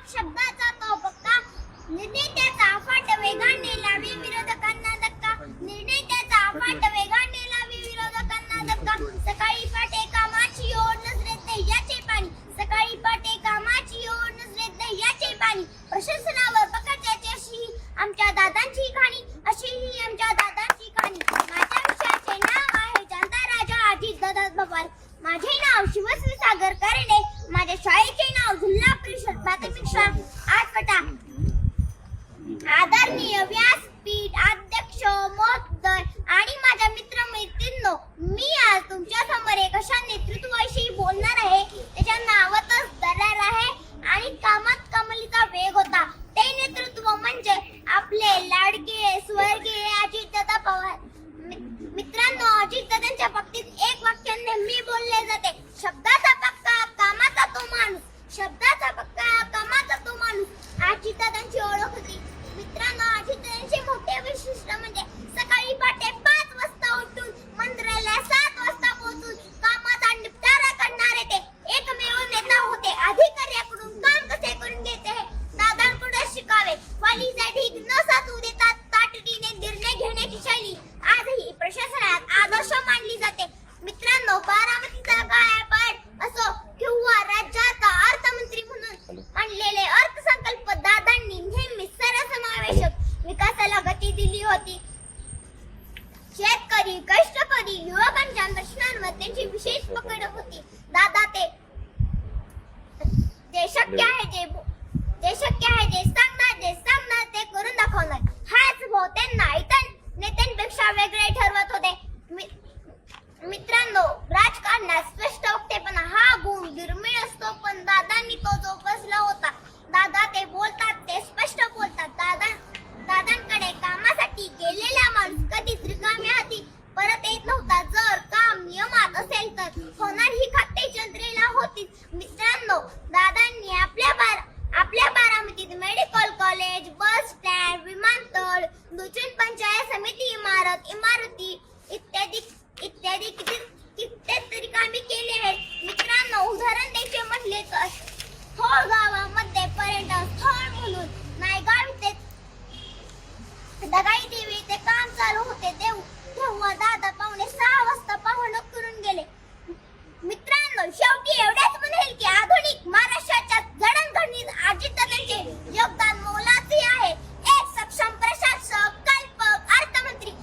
शब्दाचा तो पक्का, निर्णय त्याचा अफाट वेगाने लावे विरोधकांना धक्का, निर्णय त्याचा अफाट वेगाने लावे विरोधकांना धक्का. सकाळी पाटे कामाची ओढ नजरेत ध्येयाचे पाणी, सकाळी पाटे कामाची ओढ नजरेत ध्येयाचे पाणी. प्रशासनावर पकडायची अशी आमच्या दादांची कहाणी, अशी आमच्या दादांची कहाणी. माझ्या विषयाचे नाव आहे जनता राजा अजितदादा पवार. माझे नाव शिवश्री सागर कारणे. माझ्या शाळेचे नाव जिल्हा परिषद प्राथमिक शाळा आठवटा. आदरणीय व्यासपीठ अध्यक्ष महोदय आणि माझ्या मित्रमैत्रिणींनो, मी आज तुमच्या समोर एक अशा नेतृत्वाविषयी बोलणार आहे त्याच्या नावातच दरार आहे आणि कामात कमालीचा वेग होता. ते नेतृत्व म्हणजे आपले लाडके स्वर्गीय अजितदादा पवार. मित्रांनो, अजितदादांच्या बाबतीत एक वाक्य नेहमी बोलले जाते, शब्दाचा पक्का कामाचा तो माणूस. शब्दाचा पक्का कामाचा तो माणूस अजितदादांची ओळख होती. मित्रांनो, अजितदादांचे मोठे वैशिष्ट्य म्हणजे सकाळी पहाटे 5 वाजता उठून मंत्रालयात 7 वाजता पोहोचून कामाचा निपटारा करणारे ते एकमेव नेता होते. अधिकाऱ्याकडून काम कसे करून घ्यायचे हे दादांकडे शिकावे. वालीचा ढीग न साचू देता तातडीने निर्णय घेण्याची शैली आजही प्रशासनात आदर्श मानली जाते. मित्रांनो, बारामतीचा कायापाड असो किंवा राज्याचा अर्थमंत्री म्हणून मांडलेले अर्थसंकल्प दादांनी नेहमी सर्वसमावेशक विकासाला गती दिली होती. शेतकरी, कष्टकरी, युवकांच्या प्रश्नांवर त्यांची विशेष पकड होती. दादा ते शक्य आहे जे